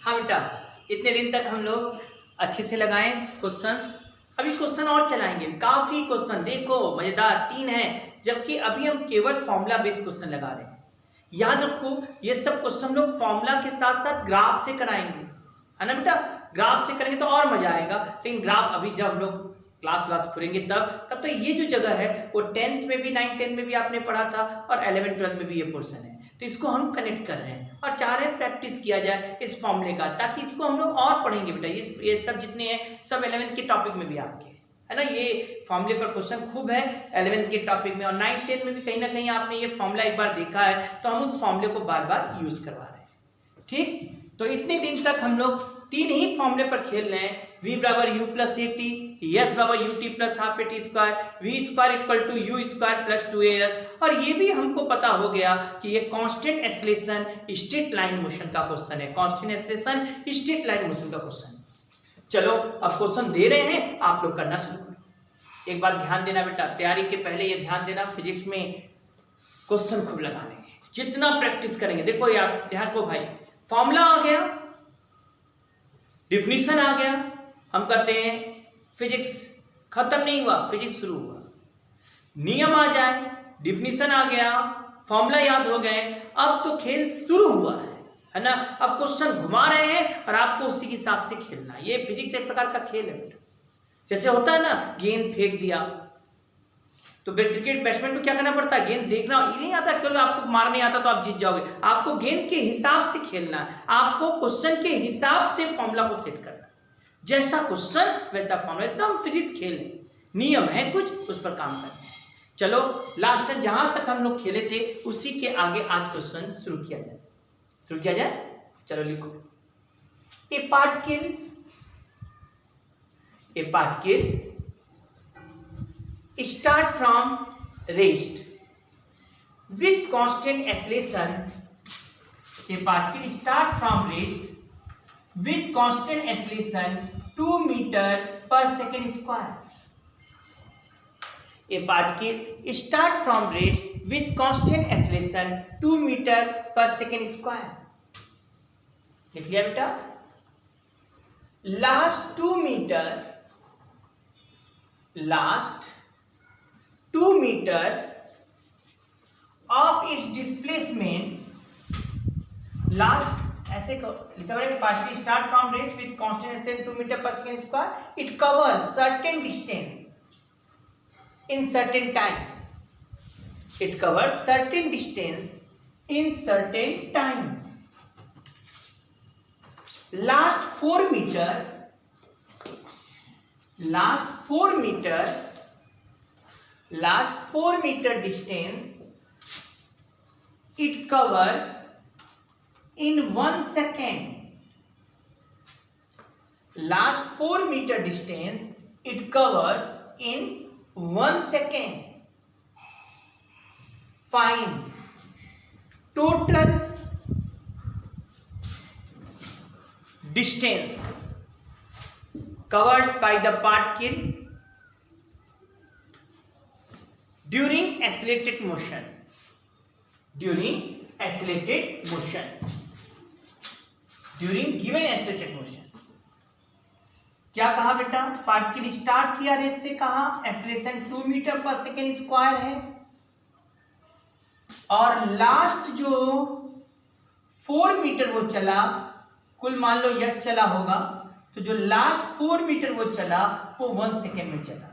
हाँ बेटा, इतने दिन तक हम लोग अच्छे से लगाए क्वेश्चंस। अभी क्वेश्चन और चलाएंगे, काफी क्वेश्चन देखो मजेदार 3 है, जबकि अभी हम केवल फॉर्मूला बेस्ड क्वेश्चन लगा रहे हैं। याद रखो ये सब क्वेश्चन हम लोग फॉर्मूला के साथ साथ ग्राफ से कराएंगे, है ना बेटा। ग्राफ से करेंगे तो और मजा आएगा, लेकिन ग्राफ अभी जब हम लोग क्लास करेंगे तब तो ये जो जगह है वो 10th में भी 9th 10th में भी आपने पढ़ा था और 11th 12th में भी ये पोर्शन है, तो इसको हम कनेक्ट कर रहे हैं और चाह रहे हैं प्रैक्टिस किया जाए इस फॉर्मूले का, ताकि इसको हम लोग और पढ़ेंगे बेटा। ये सब जितने हैं सब 11th के टॉपिक में भी आपके है ना, ये फॉर्मूले पर क्वेश्चन खूब है 11th के टॉपिक में, और 9th 10th में भी कहीं ना कहीं आपने ये फॉर्मूला एक बार देखा है, तो हम उस फॉर्मूले को बार बार यूज करवा रहे हैं। ठीक, तो इतने दिन तक हम लोग 3 ही फॉर्मूले पर खेल रहे हैं। v बराबर u plus a t, s बराबर u t plus half a t square, v square equal to u square plus 2as, और ये भी हमको पता हो गया कि ये constant acceleration straight line motion का क्वेश्चन है, constant acceleration straight line motion का क्वेश्चन। चलो अब क्वेश्चन दे रहे हैं, आप लोग करना शुरू करो। एक बात ध्यान देना बेटा, तैयारी के पहले ये ध्यान देना, फिजिक्स में क्वेश्चन खूब लगाने हैं, जितना प्रैक्टिस करेंगे। देखो यार ध्यान को भाई, फॉर्मूला आ गया, डिफिनीशन आ गया, हम करते हैं फिजिक्स खत्म नहीं हुआ, फिजिक्स शुरू हुआ। नियम आ जाए, डिफिनीशन आ गया, फॉर्मूला याद हो गए, अब तो खेल शुरू हुआ है ना। अब क्वेश्चन घुमा रहे हैं और आपको उसी के हिसाब से खेलना है। ये फिजिक्स एक प्रकार का खेल है बेटा, जैसे होता है ना गेंद फेंक दिया, तो क्रिकेट बैट्समैन को क्या करना पड़ता है, गेंद देखना ये नहीं आता, केवल आपको मारना नहीं आता तो आप जीत जाओगे। आपको गेंद के हिसाब से खेलना है, आपको क्वेश्चन के हिसाब से फॉर्मूला को सेट करना है, जैसा क्वेश्चन वैसा फॉर्मूला, एकदम फिजिक्स खेल है, नियम है कुछ, उस पर काम करना है। चलो लास्ट टाइम जहां तक हम लोग खेले थे उसी के आगे आज क्वेश्चन शुरू किया जाए। चलो लिखो, ए particle start from rest with constant acceleration. A particle start from rest with constant acceleration 2 meter per second square. A particle start from rest with constant acceleration 2 meter per second square. लिख लिया बेटा। last 2 meter of its displacement, last ऐसे लिखा हुआ है कि particle start from rest with constant acceleration 2 metre per second square, it covers certain distance in certain time, it covers certain distance in certain time. Last 4 meter distance it cover in 1 second. Last 4 meter distance it covers in 1 second. Find total distance covered by the particle during accelerated motion. During given accelerated motion. क्या कहा बेटा, particle start किया race से, कहा acceleration 2 metre per second square है, और last जो 4 metre वो चला, कुल मान लो यश चला होगा, तो जो लास्ट 4 मीटर वो चला वो 1 सेकेंड में चला।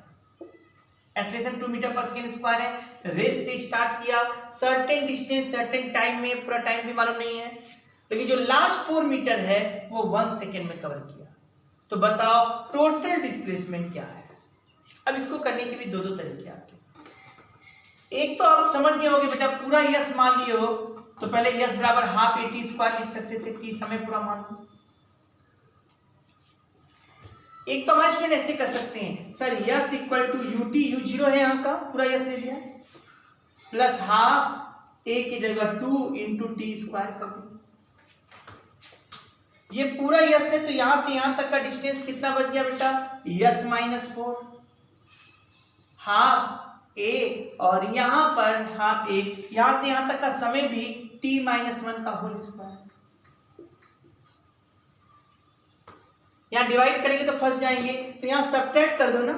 Acceleration 2 metre per second square है, रेस से स्टार्ट किया, सर्टेन डिस्टेंस सर्टेन टाइम में, पूरा टाइम भी मालूम नहीं है, लेकिन जो लास्ट 4 मीटर है वो 1 सेकेंड में कवर किया। तो बताओ टोटल डिस्प्लेसमेंट क्या है। अब इसको करने के भी दो तरीके आपके। एक तो आप समझ गए होंगे बेटा, पूरा यस मान लिए हो तो पहले यस बराबर हाफ ए टी स्क्वायर लिख सकते थे, टी समय पूरा मान लो। एक तो हमारे स्टूडेंट ऐसे कर सकते हैं, sir s equal to u t, u zero है यहाँ का, पूरा यस ले लिया, प्लस हाफ ए की जगह 2 इंटू टी स्क्वायर कर दिया। ये पूरा यस है तो यहां से यहां तक का डिस्टेंस कितना बच गया बेटा, यस -4 हाफ ए, और यहां पर हाफ ए, यहां से यहां तक का समय भी t -1 का होल स्क्वायर। यहाँ डिवाइड करेंगे तो फंस जाएंगे, तो यहाँ सब्ट्रैक्ट कर दो ना।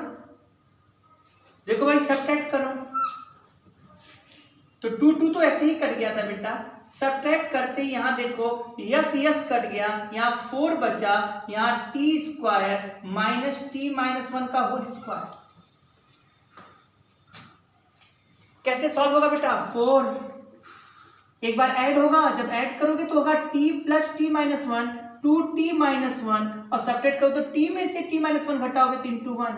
देखो भाई सब्ट्रैक्ट करो, तो 2 तो ऐसे ही कट गया था बेटा। सब्ट्रैक्ट करते ही यहाँ देखो यस यस कट गया, यहाँ 4 बचा, यहाँ T square minus T minus 1 का होल स्क्वायर। कैसे सॉल्व होगा बेटा? 4 एक बार ऐड होगा, जब ऐड करोगे तो होगा t plus T minus 1, 2t minus 1, और सब्ट्रैक्ट करो तो t में से t माइनस 1 घटाओगे तो इंटू 1।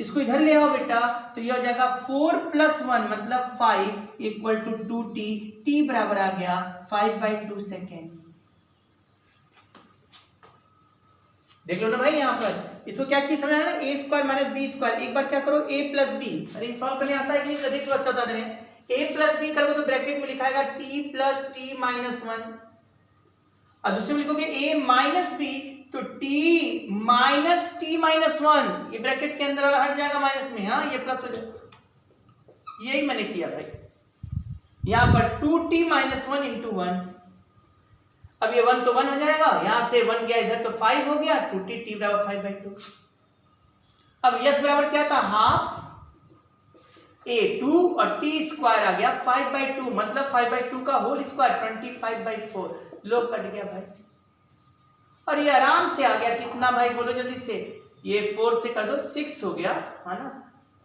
इसको इधर ले आओ बेटा, तो यह हो जाएगा 4 प्लस 1 मतलब 5 इक्वल टू 2t, t बराबर आ गया 5/2 सेकेंड। देख लो ना भाई यहाँ पर, इसको क्या की समझ आया ना, a square minus b square. एक बार क्या करो a प्लस बी, अरे सॉल्व करने आता है कि नहीं, सभी को अच्छा बता दे रहे हैं। a प्लस बी करोगे तो ब्रैकेट में लिखाएगा t प्लस टी माइनस 1, और दूसरे में लिखोगे a माइनस बी तो t माइनस टी माइनस 1, ये ब्रैकेट के अंदर वाला हट जाएगा माइनस में, हाँ ये प्लस हो जाएगा। यही मैंने किया भाई, यहां पर 2t माइनस 1 इंटू 1। अब ये 1 तो 1 हो जाएगा, यहां से 1 गया इधर तो 5 हो गया, 2t, t बराबर 5/2। अब यस बराबर क्या था, हाफ a 2 और t स्क्वायर आ गया 5/2 मतलब 5/2 का होल स्क्वायर 25/4। लोग कट गया भाई, और ये आराम से आ गया कितना भाई, बोलो जल्दी से। ये 4 से कर दो 6 हो गया, है ना,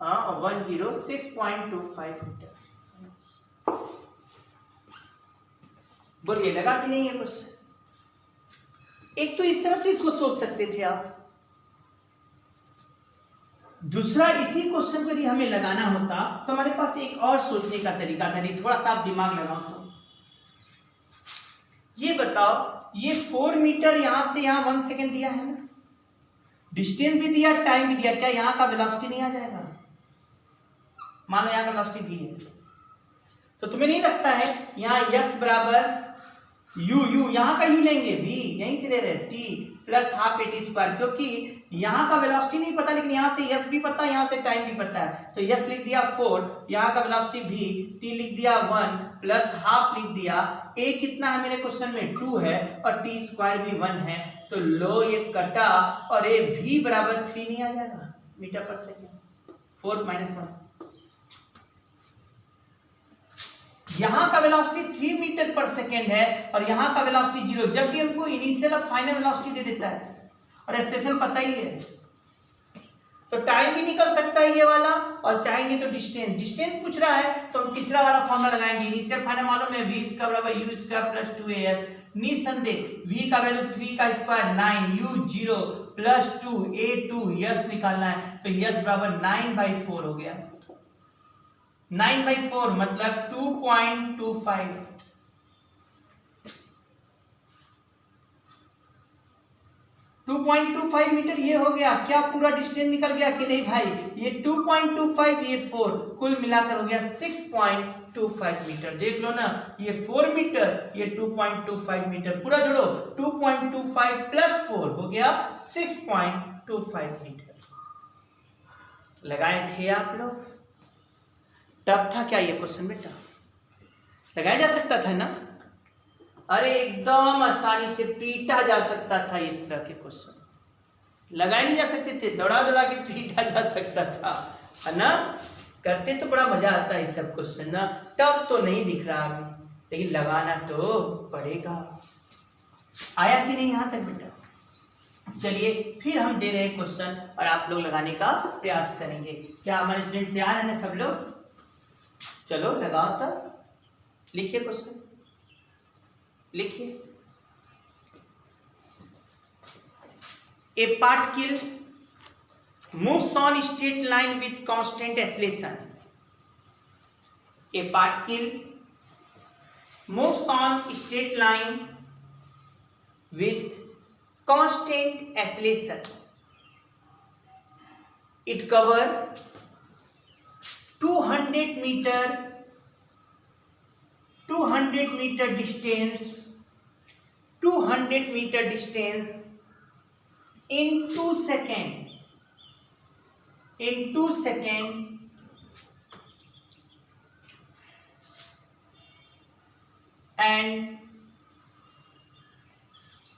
हाँ 106.25 मीटर। बोलिए लगा कि नहीं है कुछ? एक तो इस तरह से इसको सोच सकते थे आप, दूसरा इसी क्वेश्चन को यदि हमें लगाना होता तो हमारे पास एक और सोचने का तरीका था, यदि थोड़ा सा आप दिमाग लगाओ तो। ये बताओ, ये 4 मीटर यहां से यहां 1 सेकेंड दिया है ना, डिस्टेंस भी दिया, टाइम भी दिया, क्या यहां का वेलोसिटी नहीं आ जाएगा? मान लो यहां का वेलोसिटी v है, तो तुम्हें नहीं लगता है यहां s बराबर u यहां का u लेंगे, v यहीं से ले रहे हैं, t plus half a t square, क्योंकि यहां का वेलोसिटी नहीं पता लेकिन यहां से s भी पता है, यहां से टाइम भी पता है, तो s लिख दिया 4, यहां का वेलोसिटी v, t लिख दिया 1 प्लस हाफ लिख दिया, a कितना है मेरे क्वेश्चन में 2 है और t स्क्वायर भी 1 है, तो लो ये कटा और ये v बराबर 3 नहीं आ जाएगा मीटर पर सेकेंड, 4 माइनस 1। यहां का वेलोसिटी 3 मीटर पर सेकेंड है और यहां का वेलोसिटी 0, जब भी हमको इनिशियल और फाइनल वेलोसिटी दे देता है और स्टेशन पता ही है, तो टाइम भी निकल सकता है ये वाला, और चाहेंगे तो डिस्टेंस पूछ रहा है तो हम तीसरा वाला फॉर्मूला लगाएंगे, इनिशियल फाइनल मालूम है v स्क्वायर बराबर u स्क्वायर प्लस 2as, निसंदेह v का वैल्यू 3 का square 9, u 0 plus 2 a2 yes निकालना है, तो यस बराबर 9/4 हो गया, 9/4 मतलब 2.25। 2.25 मीटर ये हो गया, क्या पूरा डिस्टेंस निकल गया कि नहीं भाई? ये 2.25, ये 4, कुल मिलाकर हो गया 6.25 मीटर। देख लो ना, ये 4 मीटर, ये 2.25 मीटर, पूरा जोड़ो 2.25 प्लस 4 हो गया 6.25 मीटर। लगाए थे आप लोग? टफ था क्या ये क्वेश्चन बेटा? लगाया जा सकता था ना? अरे एकदम आसानी से पीटा जा सकता था इस तरह के क्वेश्चन, लगाए नहीं जा सकते थे, दौड़ा दौड़ा के पीटा जा सकता था, है ना? करते तो बड़ा मजा आता है इस सब क्वेश्चन ना, टफ तो नहीं दिख रहा अभी, लेकिन लगाना तो पड़ेगा। आया कि नहीं यहाँ तक बेटा? चलिए फिर हम दे रहे हैं क्वेश्चन और आप लोग लगाने का प्रयास करेंगे। क्या हमारे स्टूडेंट तैयार है ना सब लोग? चलो लगाओ तब, लिखिए क्वेश्चन, लिखिए। A particle moves on straight line with constant acceleration. A particle moves on straight line with constant acceleration. It covers 200 meter distance, 200 meter distance in 2 seconds. In 2 seconds, and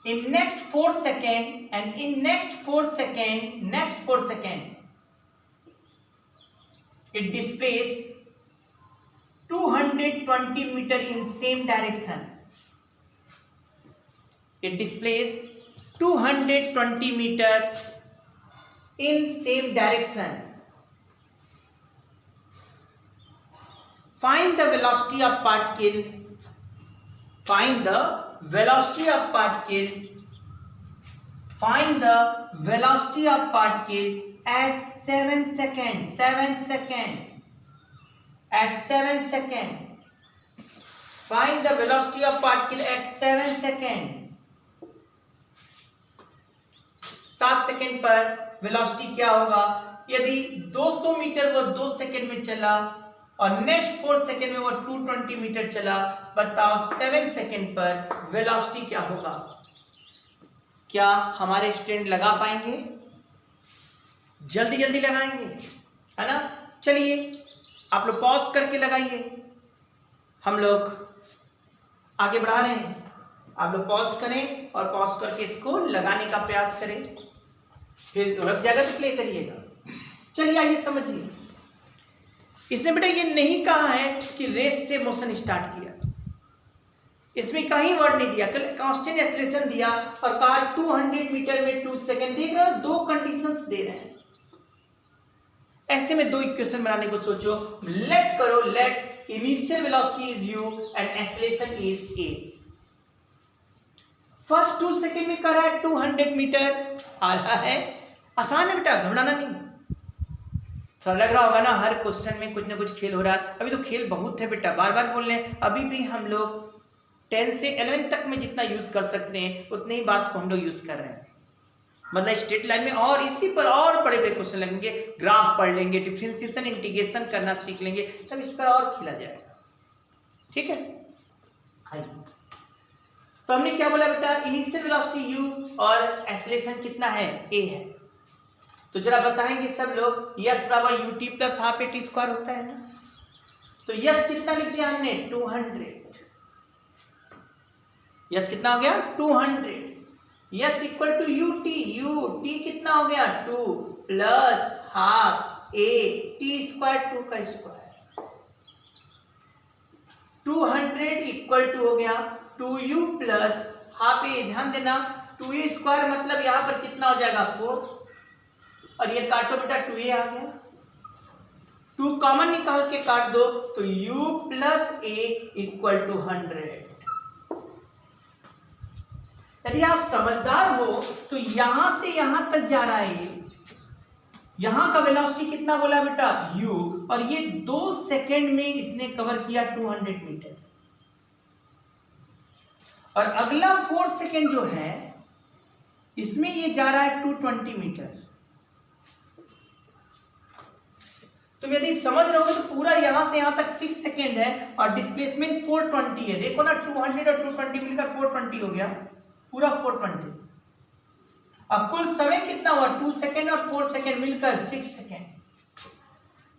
in next 4 second and in next 4 second it displays 220 meter in same direction. It displays 220 meter in same direction. Find the velocity of particle. Find the velocity of particle. Find the velocity of particle at 7 seconds. 7 seconds. At 7 seconds. Find the velocity of particle at 7 seconds. 7 second पर velocity क्या होगा? यदि 200 metre वो 2 second में चला और next 4 second में वो 220 मीटर चला, बताओ 7 सेकेंड पर वेलोसिटी क्या होगा? क्या हमारे स्टूडेंट लगा पाएंगे? जल्दी जल्दी लगाएंगे, है ना? चलिए आप लोग पॉज करके लगाइए, हम लोग आगे बढ़ा रहे हैं। आप लोग पॉज करें और पॉज करके इसको लगाने का प्रयास करें, फिर रुक जाएगा तो प्ले करिएगा। चलिए आइए समझिए। इसने बेटा ये नहीं कहा है कि रेस से मोशन स्टार्ट किया, इसमें कहीं वर्ड नहीं दिया, कांस्टेंट एक्सेलरेशन दिया और कहा 200 मीटर में 2 सेकेंड। देख रहे हो, दो कंडीशंस दे रहे हैं। ऐसे में दो इक्वेशन बनाने को सोचो। लेट करो, let initial velocity is u and acceleration is a। First 2 second में कर रहा है 200 मीटर आ रहा है। आसान है बेटा, घबराना नहीं। तो लग रहा होगा ना हर क्वेश्चन में कुछ ना कुछ खेल हो रहा है। अभी तो खेल बहुत है बेटा, बार बार बोल रहे हैं। अभी भी हम लोग 10 से 11 तक में जितना यूज कर सकते हैं उतनी ही बात को हम लोग यूज कर रहे हैं। मतलब स्ट्रेट लाइन में और इसी पर और बड़े बड़े क्वेश्चन लगेंगे, ग्राफ पढ़ लेंगे, डिफरेंशिएशन इंटीग्रेशन करना सीख लेंगे, तब इस पर और खेला जाएगा। ठीक है, आइए। तो हमने क्या बोला बेटा, इनिशियल वेलोसिटी u और एक्सेलरेशन कितना है, a है। तो जरा बताएंगे सब लोग, यस बराबर ut plus half a t square होता है ना। तो यस कितना लिख दिया हमने, 200। यस कितना हो गया, 200। S equal to ut, ut कितना हो गया, 2 plus half a t square, 2 का स्क्वायर। 200 इक्वल टू हो गया 2u प्लस हाफ a। ध्यान देना 2a स्क्वायर मतलब यहां पर कितना हो जाएगा, 4, और ये काटो बेटा 2a आ गया। 2 कॉमन निकाल के काट दो तो u plus a equal to 100। यदि आप समझदार हो तो यहां से यहां तक जा रहा है, यहां का वेलोसिटी कितना बोला बेटा, u, और ये 2 सेकेंड में इसने कवर किया 200 मीटर। और अगला 4 सेकेंड जो है इसमें ये जा रहा है 220 मीटर। तुम यदि समझ रहे हो तो पूरा यहां से यहां तक 6 सेकेंड है और डिस्प्लेसमेंट 420 है। देखो ना, 200 और 220 मिलकर 420 हो गया, पूरा 420। और कुल समय कितना हुआ, 2 सेकेंड और 4 सेकेंड मिलकर 6 सेकेंड।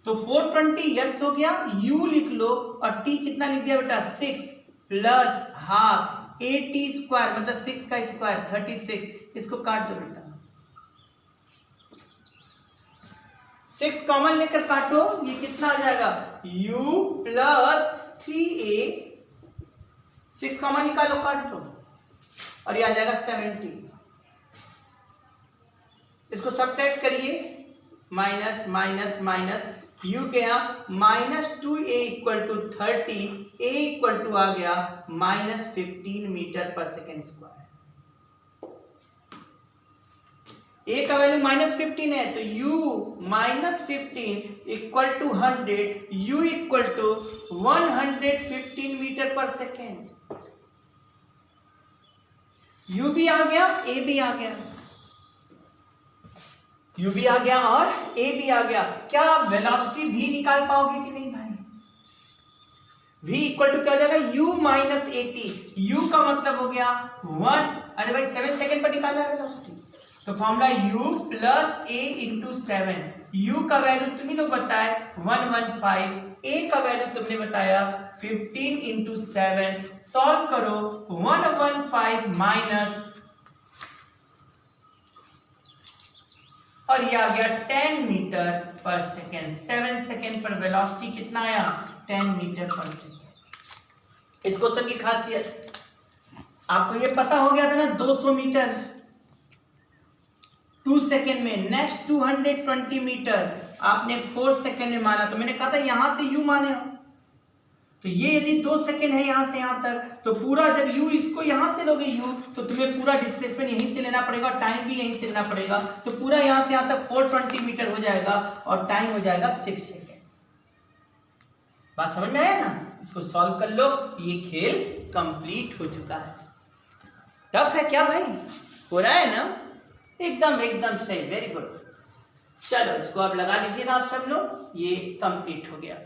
तो 420 यस हो गया, u लिख लो और t कितना लिख दिया बेटा, 6 plus half a t square मतलब 6 का स्क्वायर 36। इसको काट दो बेटा, 6 कॉमन लेकर काटो, ये कितना आ जाएगा, u प्लस 3a। 6 कॉमन निकालो, काट दो, और ये आ जाएगा 70। इसको सब्ट्रैक्ट करिए, माइनस माइनस माइनस, u गया -2a equal to 30, a equal to आ गया -15 metre per second square. a का वैल्यू -15 है तो u -15 equal to 100, u equal to 115 metre per second. u भी आ गया, a भी आ गया, u भी आ गया और a भी आ गया। क्या आप वेलोसिटी v निकाल पाओगे कि नहीं भाई? v इक्वल टू क्या हो जाएगा, u माइनस at। u का मतलब हो गया 1, अरे भाई 7 सेकेंड पर निकालना है वेलोसिटी, तो formula u plus a into 7। u का वैल्यू तुम्हें लोग बताए 115, a का वैल्यू तुमने बताया 15 इंटू 7। सॉल्व करो, 115 माइनस और ये आ गया 10 मीटर पर सेकेंड। 7 सेकेंड पर वेलोसिटी कितना आया? 10 मीटर पर सेकेंड। इस क्वेश्चन की खासियत आपको ये पता हो गया था ना, 200 मीटर 2 सेकेंड में, नेक्स्ट 220 मीटर आपने 4 सेकेंड में माना, तो मैंने कहा था यहां से u माने हो, तो ये यदि 2 सेकेंड है यहां से यहां तक, तो पूरा जब u इसको यहां से लोगे u, तो तुम्हें पूरा डिस्प्लेसमेंट यहीं से लेना पड़ेगा, टाइम भी यहीं से लेना पड़ेगा, तो पूरा यहां से यहां तक 420 मीटर हो जाएगा और टाइम हो जाएगा 6 सेकेंड। बात समझ में आया ना? इसको सॉल्व कर लो, ये खेल कंप्लीट हो चुका है। टफ है क्या भाई? हो रहा है ना? एकदम सही, वेरी गुड। चलो इसको अब लगा लीजिएगा आप सब लोग, ये कंप्लीट हो गया।